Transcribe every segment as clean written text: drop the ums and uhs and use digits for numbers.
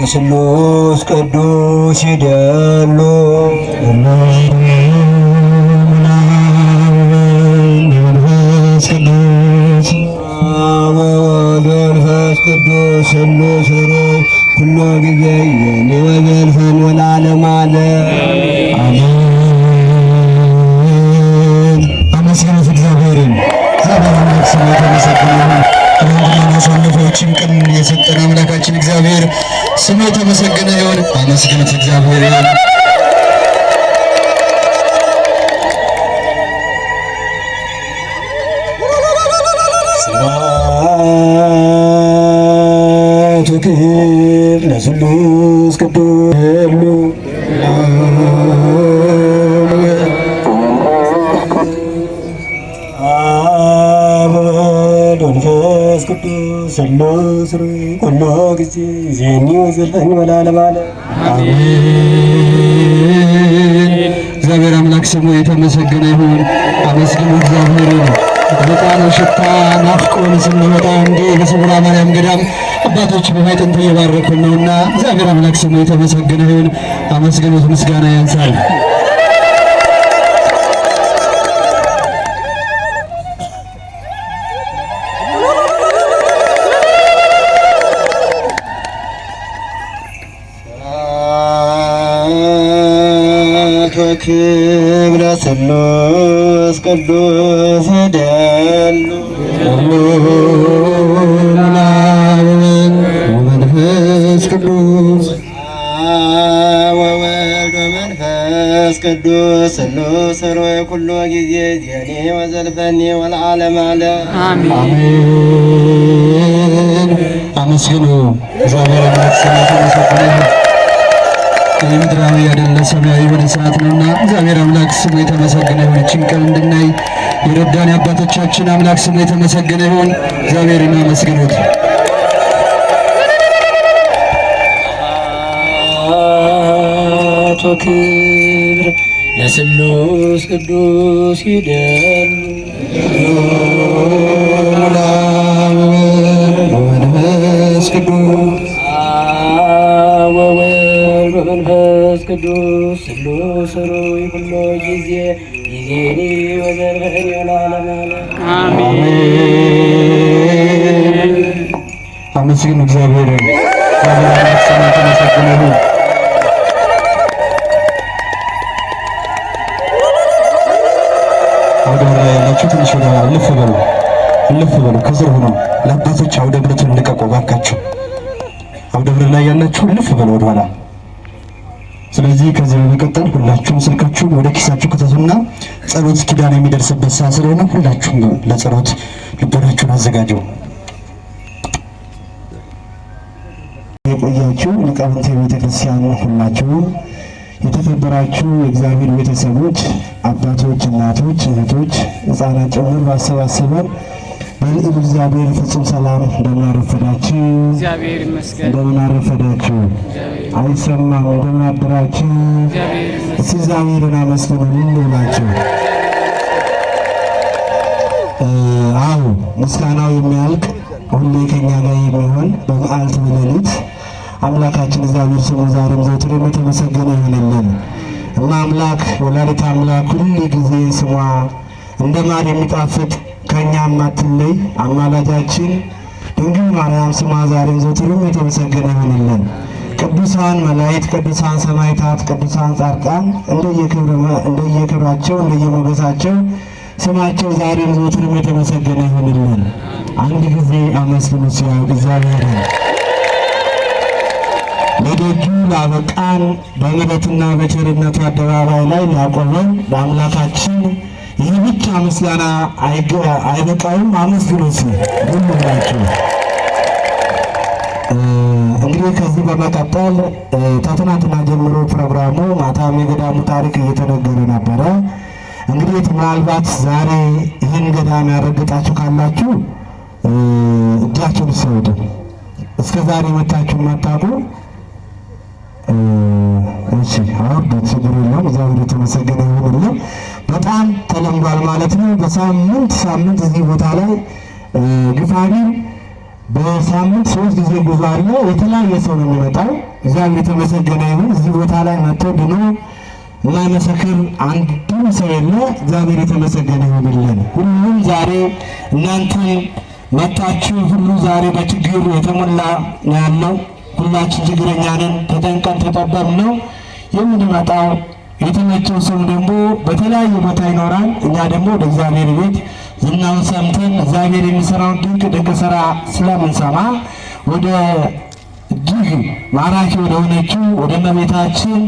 ስሉስ ቅዱስ ይደሉ መንፈስ ቅዱስ ስሉስ ሩይ ኩሎ ጊዜ ወዘልፈን ወለዓለመ ዓለም አሜን። አመስግኑት እግዚአብሔርን። እግዚአብሔር ስሙ የተመሰገነ ይሁን። አሳልፎችን ቀን የሰጠን አምላካችን እግዚአብሔር ስሙ የተመሰገነ ይሁን። አመስግኑት እግዚአብሔርን። ስብሐት ወክብር ለስሉስ ቅዱስ ይደሉ መንፈስ ቅዱስ ስሉስ ሩይ ኩሎ ጊዜ ዜኒ ወዘልፈኒ ወለዓለመ ዓለም አሜን። እግዚአብሔር አምላክ ስሙ የተመሰገነ ይሁን። አመስግኑ እግዚአብሔርን። በቃሉ ሽታ ናፍቆን ስንመጣ እንዲህ በስውራ ማርያም ገዳም አባቶች በማይጠንት እየባረኩን ነውና እግዚአብሔር አምላክ ስሙ የተመሰገነ ይሁን። አመስግኑት፣ ምስጋና ያንሳል። ክብረ ስሉስ ቅዱስ ይደሉ መንፈስ ቅዱስ ወወልድ ወመንፈስ ቅዱስ ስሉስ ሩይ ኩሎ ጊዜ ዜኒ ወዘልፈኒ ወለዓለመ ዓለም አሜን። አመስግኑ እግዚአብሔር አምላክ ስሙ የተመሰገነ ይሁን። ምድራዊ አይደለ ሰማያዊ የሆነ ሰዓት ነውና እግዚአብሔር አምላክ ስሙ የተመሰገነ ይሁን። እችን ቀን እንድናይ የረዳን አባቶቻችን አምላክ ስሙ የተመሰገነ ይሁን። እግዚአብሔርን አመስግኑት። ክብር ለስሉስ ቅዱስ ይደሉ መንፈስ ቅዱስ መንፈስ ቅዱስ ስሉስ ሩይ ኩሎ ጊዜ ጊዜኒ ወዘልፈኒ ወለዓለመ ዓለም አሜን። አመስግኑ እግዚአብሔርን። እግዚአብሔር ስሙ የተመሰገነ ይሁን። አውደ ምሕረት ያላችሁ ትንሽ ወደ እልፍ በሉ፣ እልፍ በሉ። ከስር ሆኖ ለአባቶች አውደ ምሕረቱን ልቀቁ ባካችሁ። አውደ ምሕረት ላይ ያላችሁ እልፍ በሉ ወደኋላ። ስለዚህ ከዚህ በመቀጠል ሁላችሁም ስልካችሁን ወደ ኪሳችሁ ከተቱና ጸሎት ኪዳን የሚደርስበት ሰዓት ስለሆነ ሁላችሁም ለጸሎት ልቦናችሁን አዘጋጁ። የቆያችሁ ሊቃውንተ ቤተክርስቲያን ሁላችሁም፣ የተከበራችሁ የእግዚአብሔር ቤተሰቦች፣ አባቶች፣ እናቶች፣ እህቶች፣ ሕፃናት ጭምር ባሰባሰበን በልዑል እግዚአብሔር ፍጹም ሰላም እንደምን አረፈዳችሁ? እግዚአብሔር ይመስገን። እንደምን አረፈዳችሁ? አይሰማም። እንደምን አደራችሁ? እስቲ እግዚአብሔርን አመስግኑልኝ ብላችሁ። አዎ ምስጋናው የሚያልቅ ሁሌ ከኛ ጋር የሚሆን በመዓልት በሌሊት አምላካችን እግዚአብሔር ስሙ ዛሬም ዘወትርም የተመሰገነ ይሁንልን። እና አምላክ ወላዲተ አምላክ ሁሌ ጊዜ ስሟ እንደ ማር የሚጣፍጥ ከኛም አትለይ አማላጃችን ድንግል ማርያም ስሟ ዛሬም ዘወትርም የተመሰገነ ይሁንልን። ቅዱሳን መላእክት፣ ቅዱሳን ሰማዕታት፣ ቅዱሳን ጻድቃን እንደየክብራቸው እንደየሞገሳቸው ስማቸው ዛሬም ዘወትርም የተመሰገነ ይሁንልን። አንድ ጊዜ አመስግኑ እግዚአብሔርን። ለደጁ ላበቃን በምሕረትና በቸርነቱ አደባባይ ላይ ላቆመን ለአምላካችን ይህ ብቻ ምስጋና አይበቃውም። አመስግኑት ሁላችሁ። እንግዲህ ከዚህ በመቀጠል ከትናንትና ጀምሮ ፕሮግራሙ ማታም የገዳሙ ታሪክ እየተነገረ ነበረ። እንግዲህ ምናልባት ዛሬ ይህን ገዳም ያረገጣችሁ ካላችሁ እጃችሁን ሰውዱ። እስከ ዛሬ መታችሁ የማታውቁ እሺ አውርዱት፣ ችግር የለውም። እግዚአብሔር የተመሰገነ ይሁንልን። በጣም ተለምዷል ማለት ነው። በሳምንት እዚህ ቦታ ላይ ግፋሪ በሳምንት 3 ጊዜ ጉዞ አለ። የተለያየ ሰው ነው የሚመጣው። እግዚአብሔር የተመሰገነ ይሁን። እዚህ ቦታ ላይ መጥቶ ድኖ የማይመሰክር አንድም ሰው የለ። እግዚአብሔር የተመሰገነ ይሁንልን። ሁሉም ዛሬ እናንተን መጣችሁ ሁሉ ዛሬ በችግር የተሞላ ነው ያለው። ሁላችን ችግረኛ ነን። ተጠንቀን ተጠበብ ነው የምንመጣው። የተመቸው ሰው ደግሞ በተለያየ ቦታ ይኖራል። እኛ ደግሞ ወደ እግዚአብሔር ቤት ዝናውን ሰምተን እግዚአብሔር የሚሰራውን ድንቅ ስራ ስለምንሰማ ወደ እጅግ ማራኪ ወደ ሆነችው ወደ እመቤታችን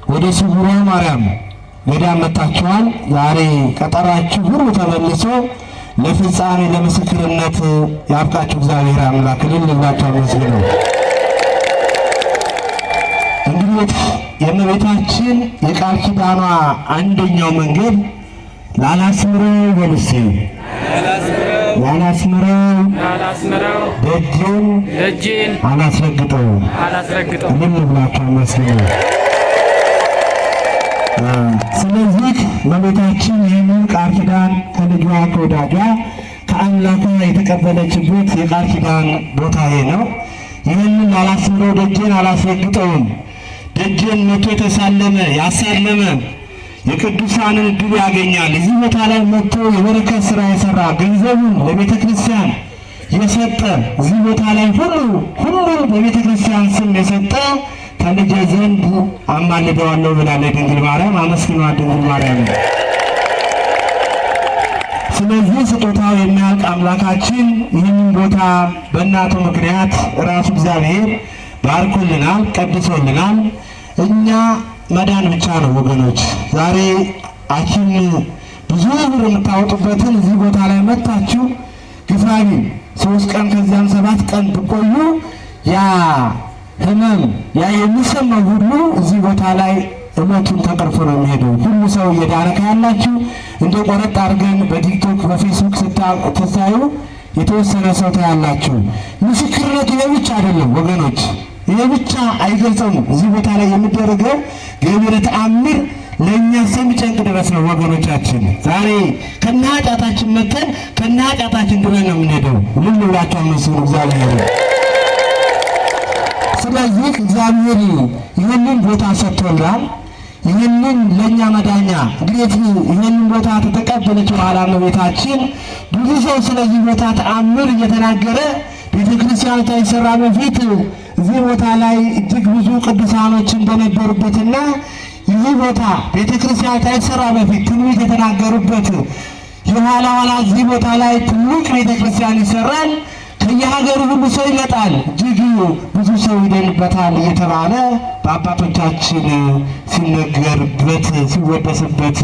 ወደ ስውሯ ማርያም ገዳም መጥታችኋል። ዛሬ ቀጠሯችሁ ሁሉ ተመልሶ ለፍጻሜ ለምስክርነት ያብቃችሁ እግዚአብሔር አምላክ። እልል ብላችሁ አመስግኑ። እንግዲህ የእመቤታችን የቃል ኪዳኗ አንደኛው መንገድ ላላስምረው በልሴ ላላስምረው ደጄን አላስረግጠው። እልል ብላችሁ አመስግኑ። ስለዚህ እመቤታችን ይህንን ቃል ኪዳን ከልጇ ከወዳጇ ከአምላኳ የተቀበለችበት የቃል ኪዳን ቦታ ነው። ይህንን ላላስምረው ደጄን አላስረግጠውም። ደጄን መቶ የተሳለመ ያሳለመ የቅዱሳንን ዕድል ያገኛል። እዚህ ቦታ ላይ መጥቶ የበረከት ስራ የሰራ ገንዘቡን ለቤተ ክርስቲያን የሰጠ እዚህ ቦታ ላይ ሁሉም በቤተ ክርስቲያን ስም የሰጠ ከልጄ ዘንድ አማልደዋለሁ ብላለች ድንግል ማርያም። አመስግኗት ድንግል ማርያም። ስለዚህ ስጦታው የሚያልቅ አምላካችን ይህንን ቦታ በእናቱ ምክንያት ራሱ እግዚአብሔር ባርኮልናል፣ ቀድሶልናል። እኛ መዳን ብቻ ነው ወገኖች። ዛሬ ሐኪም ብዙ ብር የምታወጡበትን እዚህ ቦታ ላይ መጥታችሁ ግፋቢ 3 ቀን ከዚያም 7 ቀን ብቆዩ ያ ህመም ያ የሚሰማው ሁሉ እዚህ ቦታ ላይ እመቱን ተቀርፎ ነው የሚሄደው። ሁሉ ሰው እየዳነ ካላችሁ እንደ ቆረጥ አድርገን በቲክቶክ በፌስቡክ ስታዩ የተወሰነ ሰው ታያላችሁ። ምስክርነት ይሄ ብቻ አይደለም ወገኖች፣ ይሄ ብቻ አይገልጸውም። እዚህ ቦታ ላይ የሚደረገው ገቢረ ተአምር ለእኛ እስከሚጨንቅ ድረስ ነው ወገኖቻችን። ዛሬ ከነ ኃጢአታችን መተን ከነ ኃጢአታችን ድረስ ነው የምንሄደው። ምን ብላችሁ አመስግኑ እግዚአብሔር። ስለዚህ እግዚአብሔር ይህንን ቦታ ሰጥቶናል። ይህንን ለእኛ መዳኛ እንግዲህ ይህንን ቦታ ተተቀበለች በኋላ እመቤታችን ብዙ ሰው ስለዚህ ቦታ ተአምር እየተናገረ ቤተ ክርስቲያን ሳይሰራ በፊት እዚህ ቦታ ላይ እጅግ ብዙ ቅዱሳኖች እንደነበሩበትና ይህ ቦታ ቤተ ክርስቲያን ሳይሰራ በፊት ትንቢት የተናገሩበት የኋላ ኋላ እዚህ ቦታ ላይ ትልቅ ቤተ ክርስቲያን ይሰራል፣ ከየሀገሩ ሁሉ ሰው ይመጣል፣ እጅግ ብዙ ሰው ይደንበታል እየተባለ በአባቶቻችን ሲነገርበት ሲወደስበት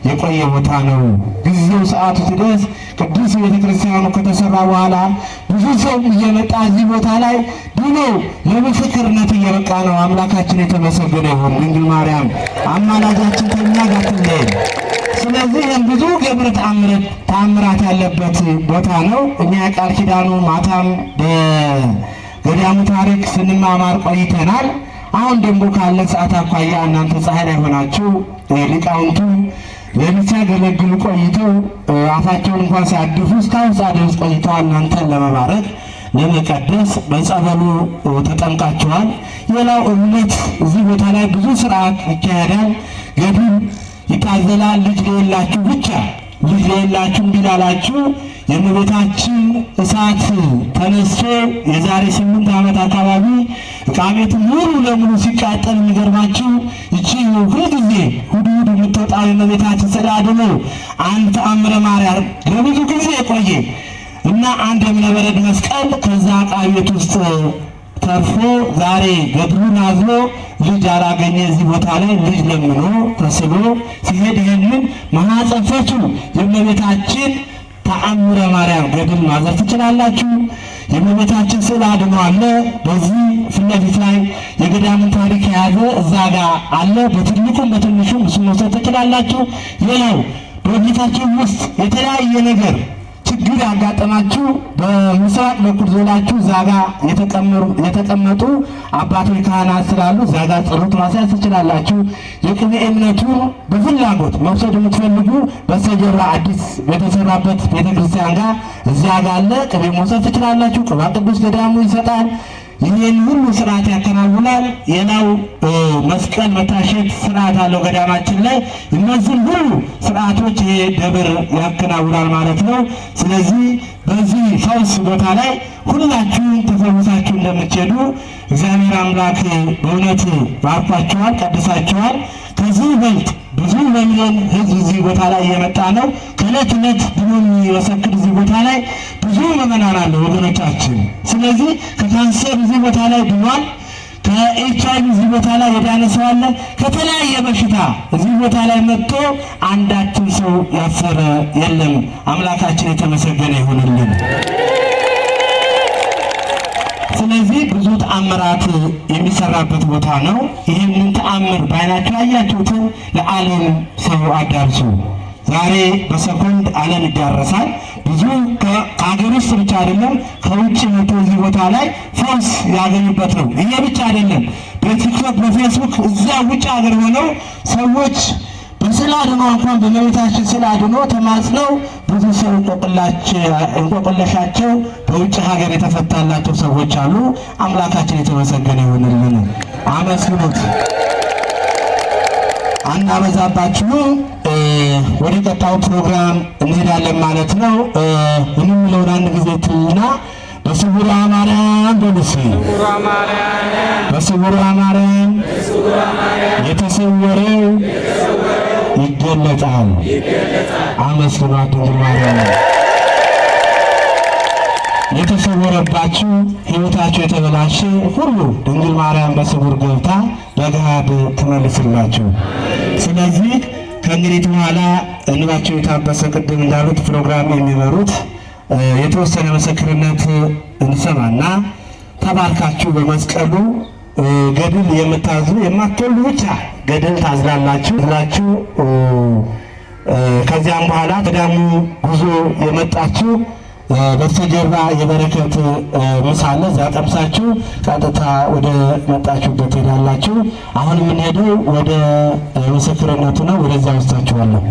የቆየ ቦታ ነው። ጊዜው ሰዓቱ ሲደርስ ቅዱስ ቤተ ክርስቲያኑ ከተሰራ በኋላ ብዙ ሰው እየመጣ እዚህ ቦታ ላይ ድኖ ለምስክርነት እየበቃ ነው። አምላካችን የተመሰገነ ይሁን። ድንግል ማርያም አማላጃችን ከእኛ ጋር ትለይ። ስለዚህ ብዙ ገብረ ተአምራት ያለበት ቦታ ነው። እኛ ቃል ኪዳኑ ማታም በገዳሙ ታሪክ ስንማማር ቆይተናል። አሁን ደግሞ ካለ ሰዓት አኳያ እናንተ ፀሐይ ላይ ሆናችሁ ሊቃውንቱ ለብቻ ገለግሉ ቆይተው አፋቸውን እንኳን ሲያድፉ እስካሁን ድረስ ቆይተዋል። እናንተን ለመባረክ ለመቀደስ በጸበሉ ተጠምቃችኋል። ሌላው እምነት እዚህ ቦታ ላይ ብዙ ስርዓት ይካሄዳል። ገድል ይታዘላል። ልጅ ለሌላችሁ ብቻ ልጅ ለሌላችሁ እንዲላላችሁ የእመቤታችን እሳት ተነስቶ የዛሬ 8 ዓመት አካባቢ ዕቃ ቤቱ ሙሉ ለሙሉ ሲቃጠል የሚገርማችሁ ይቺ ሁልጊዜ እሑድ የምትወጣው የእመቤታችን ስዕለ አድኅኖ አንድ ተአምረ ማርያም ለብዙ ጊዜ የቆየ እና አንድ የእብነበረድ መስቀል ከዛ ዕቃ ቤት ውስጥ ተርፎ ዛሬ ገድሉን አዝሎ ልጅ አላገኘ እዚህ ቦታ ላይ ልጅ ለምኖ ተስሎ ሲሄድ ይህንን ማኅፀን ፈቺው የእመቤታችን ተአምረ ማርያም ገድል ማዘር ትችላላችሁ። የእመቤታችን ስዕለ አድኅኖ አለ። በዚህ ፊት ለፊት ላይ የገዳምን ታሪክ የያዘ እዛ ጋር አለ። በትልቁም በትንሹም እሱ መውሰድ ትችላላችሁ። ሌላው በቤታችን ውስጥ የተለያየ ነገር ችግር ያጋጠማችሁ በምስራቅ በኩል ዞላችሁ ዛጋ የተቀመጡ አባቶች ካህናት ስላሉ ዛጋ ጸሎት ማስያዝ ትችላላችሁ። የቅኔ እምነቱን በፍላጎት መውሰድ የምትፈልጉ በስተጀርባ አዲስ የተሰራበት ቤተክርስቲያን ጋር እዚያ ጋር አለ። ቅኔ መውሰድ ትችላላችሁ። ቅባ ቅዱስ ገዳሙ ይሰጣል። ይህን ሁሉ ስርዓት ያከናውናል። የናው መስቀል መታሸት ስርዓት አለው ገዳማችን ላይ። እነዚህ ሁሉ ስርዓቶች ይሄ ደብር ያከናውናል ማለት ነው። ስለዚህ በዚህ ፈውስ ቦታ ላይ ሁላችሁም ተፈውሳችሁ እንደምትሄዱ እግዚአብሔር አምላክ በእውነት ባርኳችኋል፣ ቀድሳችኋል። ከዚህ ይበልጥ ብዙ ሚሊዮን ህዝብ እዚህ ቦታ ላይ እየመጣ ነው። ከዕለት ዕለት ብሎ የሚመሰክር እዚህ ቦታ ላይ ብዙ ምዕመናን አለ ወገኖቻችን። ስለዚህ ከካንሰር እዚህ ቦታ ላይ ድኗል። ከኤችአይቪ እዚህ ቦታ ላይ የዳነ ሰው አለ። ከተለያየ በሽታ እዚህ ቦታ ላይ መጥቶ አንዳችን ሰው ያፈረ የለም። አምላካችን የተመሰገነ ይሁንልን። ስለዚህ ብዙ ተአምራት የሚሰራበት ቦታ ነው። ይህንን ተአምር በዓይናችሁ ያያችሁትን ለዓለም ሰው አዳርሱ። ዛሬ በሰኮንድ ዓለም ይዳረሳል። ብዙ ከሀገር ውስጥ ብቻ አይደለም ከውጭ መቶ እዚህ ቦታ ላይ ፈውስ ያገኙበት ነው። ይሄ ብቻ አይደለም። በቲክቶክ በፌስቡክ እዛ ውጭ ሀገር ሆነው ሰዎች በስዕል አድኖ እንኳን በመቤታችን ስዕል አድኖ ተማጽነው ብዙ ሰው እንቆቅልሻቸው በውጭ ሀገር የተፈታላቸው ሰዎች አሉ። አምላካችን የተመሰገነ ይሁንልን። አመስግኑት። አናበዛባችሁ። ወደ ቀጣዩ ፕሮግራም እንሄዳለን ማለት ነው። የምንለውን አንድ ጊዜ ትልና በስውሯ ማርያም በልሲ በስውሯ ማርያም የተሰወረው ይገለጣል። አመስግኗት ድንግል ማርያም። የተሰወረባችሁ ሕይወታችሁ የተበላሸ ሁሉ ድንግል ማርያም በስውር ገብታ በገሃድ ትመልስላችሁ። ስለዚህ ከእንግዲህ በኋላ እንባቸው የታበሰ ቅድም እንዳሉት ፕሮግራም የሚመሩት የተወሰነ ምስክርነት እንሰማና ተባርካችሁ በመስቀሉ ገድል የምታዝኑ የማትወልዱ ብቻ ገድል ታዝናላችሁ። ከዚያም በኋላ ገዳሙ ጉዞ የመጣችሁ በስተጀርባ የበረከት ምሳ አለ። እዛ ጠብሳችሁ ቀጥታ ወደ መጣችሁበት ሄዳላችሁ። አሁን የምንሄደው ወደ ምስክርነቱ ነው። ወደዚያ ወስዳችኋለሁ።